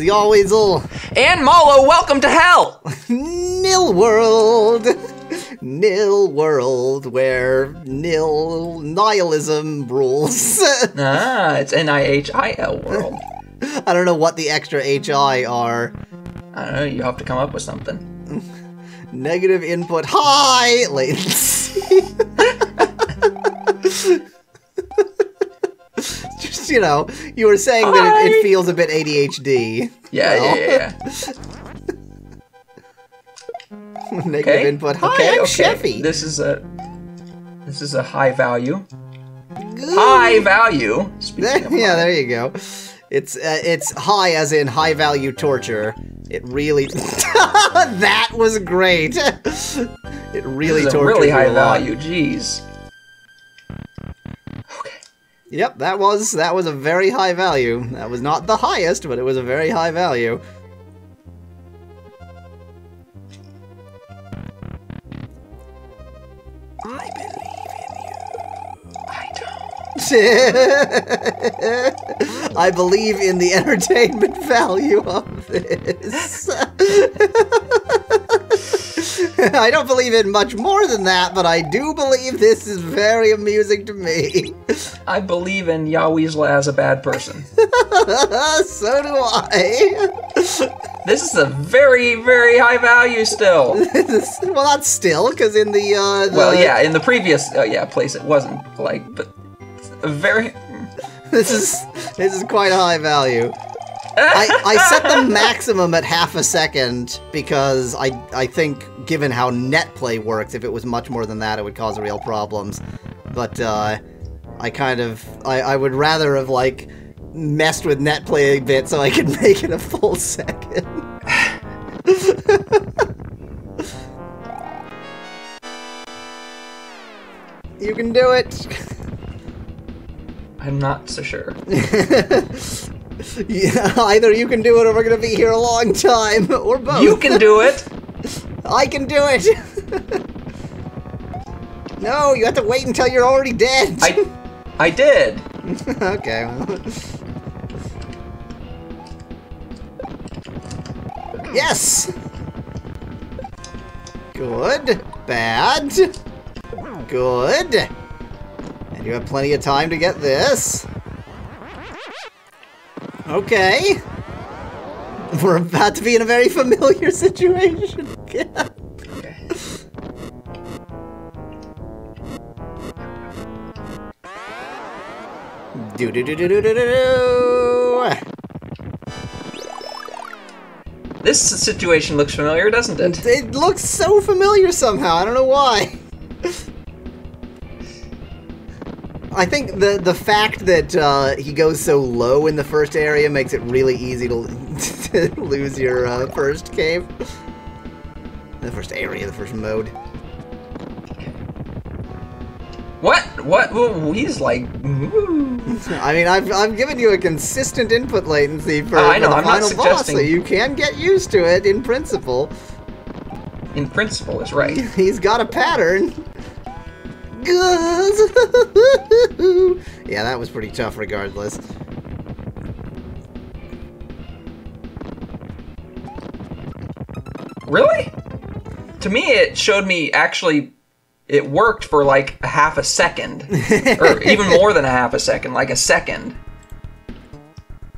is Yahweasel. And Malo, welcome to hell! Nil World. Nil World, where nil nihilism rules. It's N-I-H-I-L world. I don't know what the extra H-I are. I don't know, you have to come up with something. Negative input, high latency. Just, you know, you were saying that it feels a bit ADHD. Yeah. Negative input, high, I'm Sheffy. This is a high value. High value. Speaking of yeah, there you go. It's high as in high value torture. It really that was great. It really tortures really you high a lot. value. Jeez. Okay. Yep, that was a very high value. That was not the highest, but it was a very high value. I believe in you. I don't. I believe in the entertainment value of this. I don't believe in much more than that, but I do believe this is very amusing to me. I believe in Yahweasel as a bad person. So do I. This is a very, very high value still. Well, not still, because in the well, yeah, in the previous place it wasn't like, but a very. This is quite a high value. I set the maximum at half a second because I think, given how netplay works, if it was much more than that, it would cause real problems. But I would rather have like messed with netplay a bit so I could make it a full second. You can do it. I'm not so sure. Yeah, either you can do it or we're gonna be here a long time, or both. You can do it! I can do it! No, you have to wait until you're already dead! I did! Okay. Yes! Good. Bad. Good. And you have plenty of time to get this. Okay. We're about to be in a very familiar situation. Okay. Do-do-do-do-do-do-do. This situation looks familiar, doesn't it? It looks so familiar somehow. I don't know why. I think the fact that he goes so low in the first area makes it really easy to lose your first cave. The first area, the first mode. What? What? Ooh, he's like... Ooh. I mean, I've given you a consistent input latency for, I know, for the I'm not final boss, suggesting... so you can get used to it in principle. In principle is right. He's got a pattern. Yeah, that was pretty tough regardless. Really? To me, it showed me actually... It worked for like a half a second. Or even more than a half a second, like a second.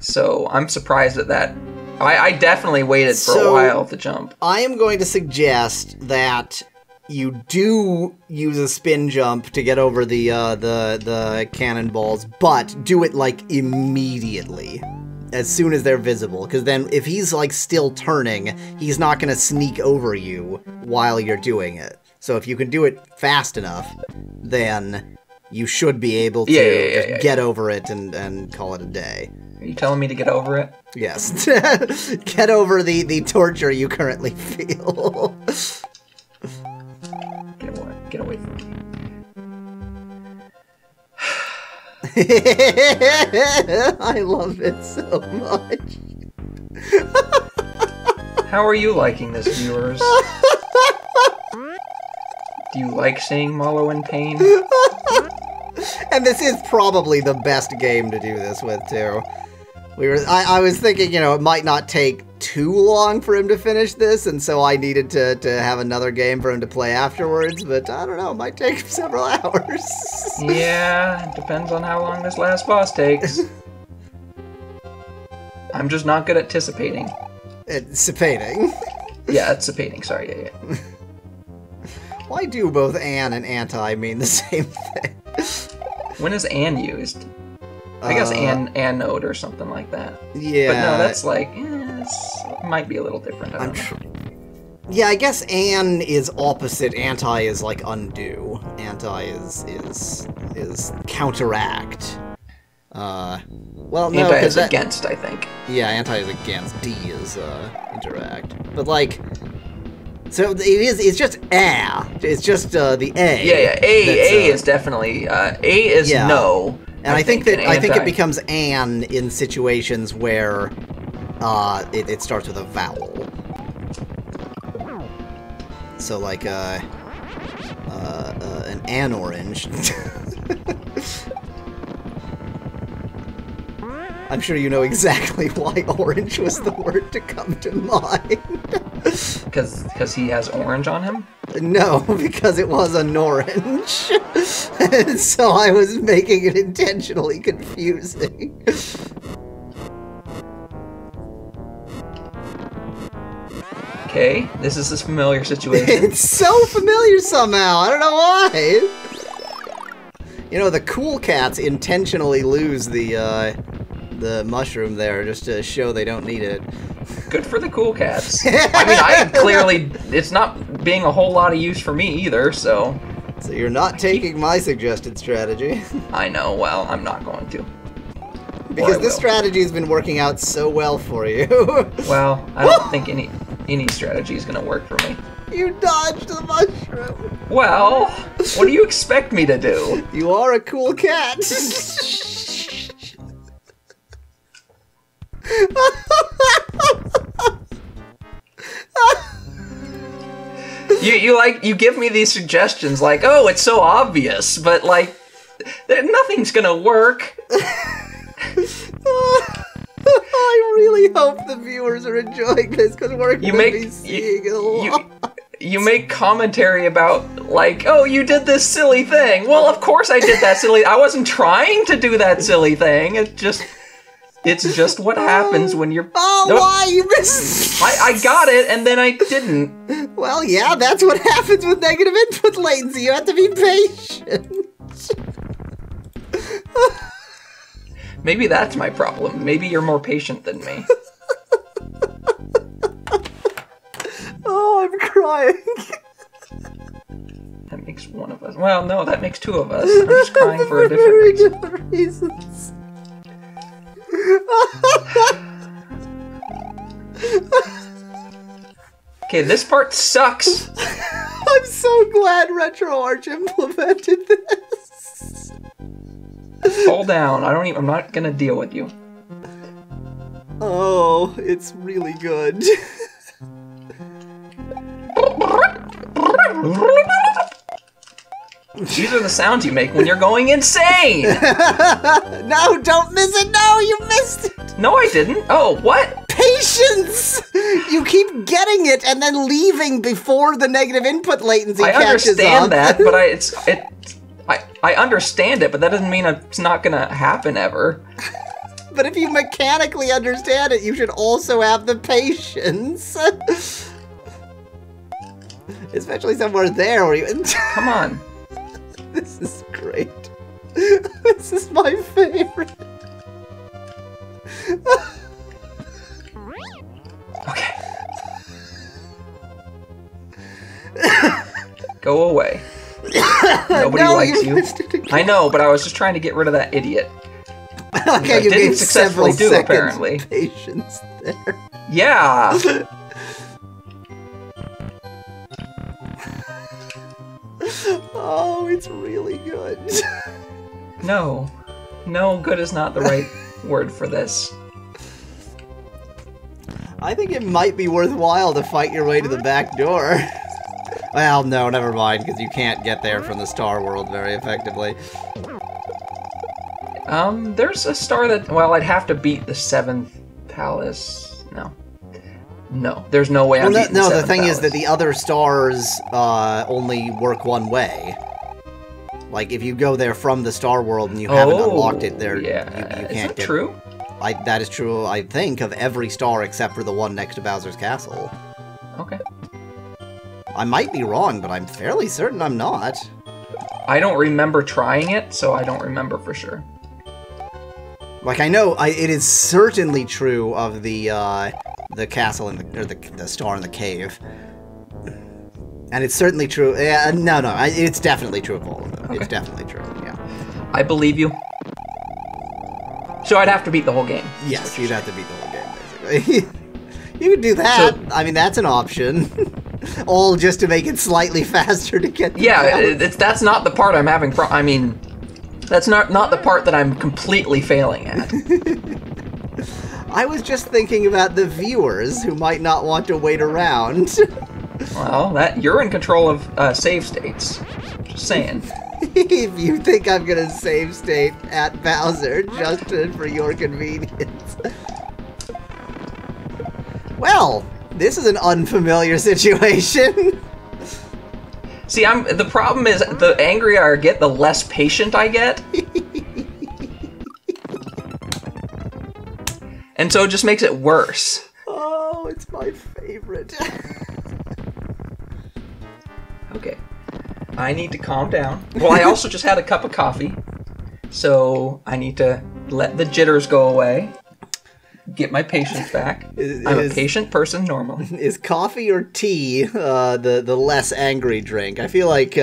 So I'm surprised at that. I definitely waited for a while to jump. I am going to suggest that you do use a spin jump to get over the cannonballs, but do it like immediately. As soon as they're visible, because then if he's like still turning, he's not going to sneak over you while you're doing it. So if you can do it fast enough, then you should be able to just get over it and call it a day. Are you telling me to get over it? Yes. Get over the torture you currently feel. Get away from me. I love it so much. How are you liking this, viewers? Do you like seeing Malo in pain? And this is probably the best game to do this with, too. I was thinking, you know, it might not take too long for him to finish this, and so I needed to have another game for him to play afterwards, but I don't know, it might take several hours. Yeah, it depends on how long this last boss takes. I'm just not good at anticipating. Anticipating? Yeah, anticipating, sorry, yeah. Why do both an and anti mean the same thing? When is an used? I guess anode or something like that. Yeah. But no, that's like, it might be a little different. I don't know. Yeah, I guess an is opposite. Anti is like undo. Anti is counteract. Well, no, anti is against, I think. Yeah, anti is against. D is interact. But like, so it's just a. It's just the a. Yeah. A is definitely A is no. And I think it becomes an in situations where it starts with a vowel. So like an orange. I'm sure you know exactly why orange was the word to come to mind. Because he has orange on him? No, because it was an orange. And so I was making it intentionally confusing. Okay, this is a familiar situation. It's so familiar somehow, I don't know why. You know, the cool cats intentionally lose the mushroom there just to show they don't need it. Good for the cool cats. I mean, I clearly, it's not being a whole lot of use for me either, so... So you're not taking my suggested strategy. I know, well, I'm not going to. Because this strategy has been working out so well for you. Well, I don't think any strategy is going to work for me. You dodged the mushroom. Well, what do you expect me to do? You are a cool cat. You give me these suggestions like, oh, it's so obvious, but like, nothing's gonna work. I really hope the viewers are enjoying this because we're going to be seeing a lot. You make commentary about like, oh, you did this silly thing. Well, of course I did that silly. I wasn't trying to do that silly thing. It's just what happens when you're... Oh, no, why? You missed... I got it, and then I didn't. Well, yeah, that's what happens with negative input latency. You have to be patient. Maybe that's my problem. Maybe you're more patient than me. Oh, I'm crying. That makes one of us. Well, no, that makes two of us. I'm just crying for a different reason. Reasons. Okay, this part sucks. I'm so glad RetroArch implemented this. Fall down. I'm not gonna deal with you. Oh, it's really good. These are the sounds you make when you're going insane! No, don't miss it! No, you missed it! No, I didn't. Oh, what? Patience! You keep getting it and then leaving before the negative input latency catches up. I understand that, but I understand it, but that doesn't mean it's not gonna happen ever. But if you mechanically understand it, you should also have the patience. Especially somewhere there where you... Come on. This is great. This is my favorite. Okay. Go away. Nobody likes you. I know, but I was just trying to get rid of that idiot. Okay, I you didn't gave successfully do, apparently. Patience there. Yeah. Oh, it's really good. No. No, good is not the right word for this. I think it might be worthwhile to fight your way to the back door. Well, no, never mind, because you can't get there from the Star World very effectively. There's a star that, well, I'd have to beat the 7th palace. No, there's no way I'm beating the 7th the thing palace. is that the other stars only work one way. Like, if you go there from the Star World and you haven't unlocked it, there you can't is that get... true? That is true, I think, of every star except for the one next to Bowser's Castle. Okay. I might be wrong, but I'm fairly certain I'm not. I don't remember trying it, so I don't remember for sure. Like, I know it is certainly true of the castle or the star in the cave. And it's certainly true. No, it's definitely true of all of them. Okay. It's definitely true, yeah. I believe you. So I'd have to beat the whole game. Yes, you'd have to beat the whole game, basically. You could do that. So, I mean, that's an option. All just to make it slightly faster to get the balance. That's not the part I'm having I mean, that's not the part that I'm completely failing at. I was just thinking about the viewers who might not want to wait around. Well, you're in control of save states. Just saying. If you think I'm gonna save state at Bowser just for your convenience. Well, this is an unfamiliar situation. See, the problem is the angrier I get, the less patient I get. And so it just makes it worse. Oh, it's my favorite. Okay. I need to calm down. Well, I also just had a cup of coffee, so I need to let the jitters go away, get my patience back. I'm a patient person normally. Is coffee or tea the less angry drink? I feel like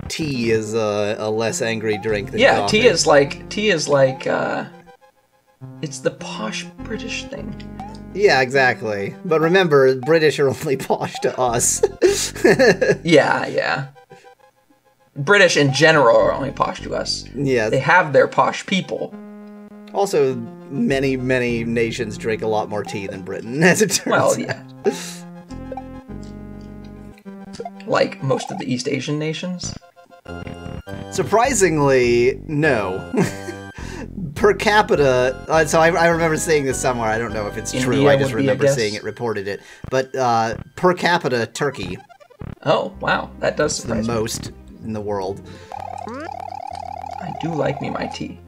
tea is a less angry drink than coffee. Tea is like it's the posh British thing. Yeah, exactly. But remember, British are only posh to us. Yeah. British in general are only posh to us. Yes. They have their posh people. Also, many nations drink a lot more tea than Britain, as it turns out. Well, yeah. Like most of the East Asian nations? Surprisingly, no. Per capita, so I remember seeing this somewhere. I don't know if it's true. I just remember seeing it, reported it. But per capita, Turkey. Oh, wow. That does surprise me. The most in the world. I do like me my tea.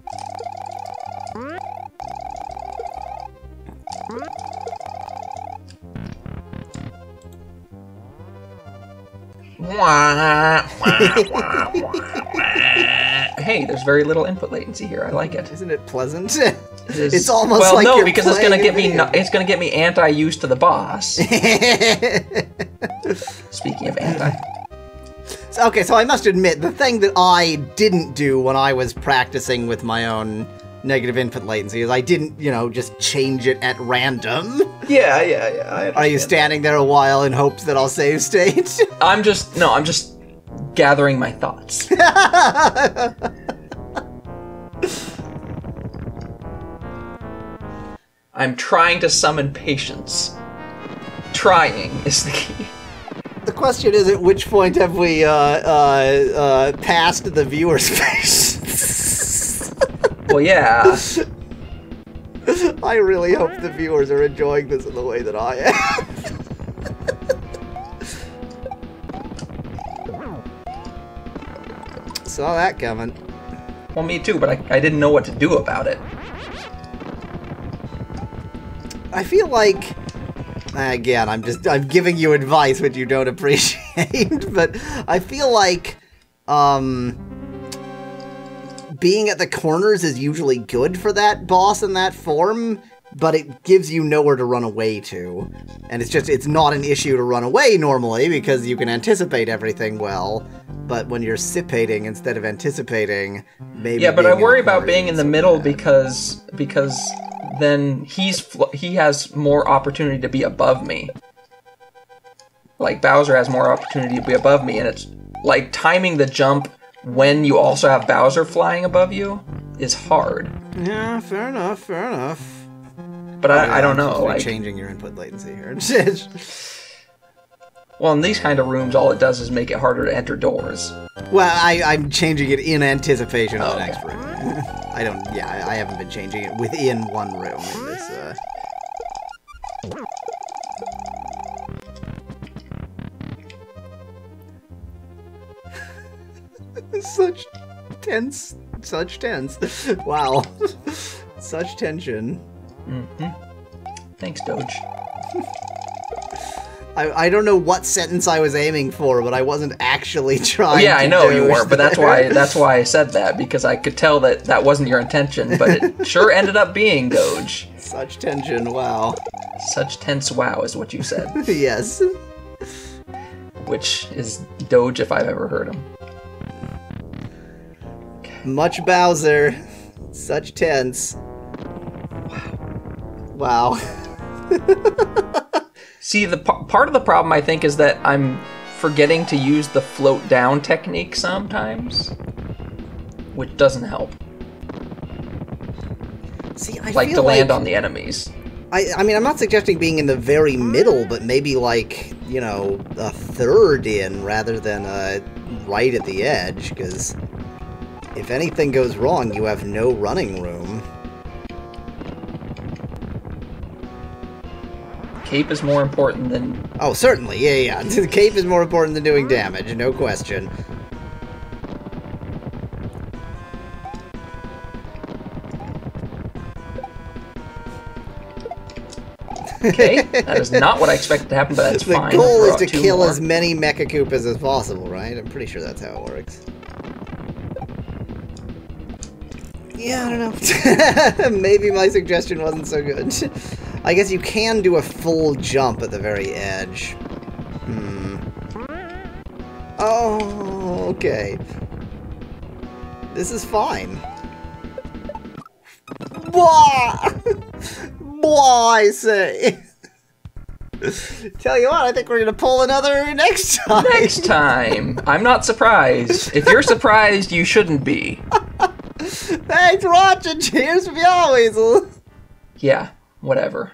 Hey, there's very little input latency here. I like it. Isn't it pleasant? It's almost like no, because it's gonna get me anti-used to the boss. Speaking of anti. Okay, so I must admit, the thing that I didn't do when I was practicing with my own negative input latency is I didn't, just change it at random. Yeah. Are you standing there a while in hopes that I'll save state? I'm just gathering my thoughts. I'm trying to summon patience. Trying is the key. The question is, at which point have we passed the viewer's patience? Well, yeah. I really hope the viewers are enjoying this in the way that I am. Saw that coming. Well, me too, but I didn't know what to do about it. I feel like, again, I'm giving you advice which you don't appreciate, but I feel like, being at the corners is usually good for that boss in that form, but it gives you nowhere to run away to. And it's not an issue to run away normally, because you can anticipate everything well, but when you're sipating instead of anticipating, maybe... Yeah, but I worry about being in the middle because then he has more opportunity to be above me. Like, Bowser has more opportunity to be above me, and it's like timing the jump when you also have Bowser flying above you is hard. Yeah, fair enough. But I don't know. Like changing your input latency here. Well, in these kind of rooms, all it does is make it harder to enter doors. Well, I'm changing it in anticipation of the Okay. next room. I haven't been changing it within one room in this, Such tense. Wow. Such tension. Thanks, Doge. I don't know what sentence I was aiming for, but I wasn't actually trying Yeah, to I know you Doge weren't, but that's there. why I said that, because I could tell that that wasn't your intention, but it sure ended up being Doge. Such tension, wow. Such tense wow is what you said, Yes. which is Doge if I've ever heard him. Much Bowser. Such tense. Wow. See, the part of the problem, I think, is that I'm forgetting to use the float down technique sometimes, which doesn't help. See, I Like feel to land on the enemies. I mean, I'm not suggesting being in the very middle, but maybe like, you know, a third in rather than right at the edge, because if anything goes wrong, you have no running room. Cape is more important than... Oh, certainly, yeah. The cape is more important than doing damage, no question. Okay, that is not what I expected to happen, but that's The fine. goal is Draw to two kill more. as many Mecha Koopas as possible, right? I'm pretty sure that's how it works. Yeah, I don't know. Maybe my suggestion wasn't so good. I guess you can do a full jump at the very edge. Oh, okay. This is fine. Blah! Blah, I say. Tell you what, I think we're gonna pull another next time. Next time! I'm not surprised. If you're surprised, you shouldn't be. Thanks for watching. Cheers from y'all, Weasel. Yeah, whatever.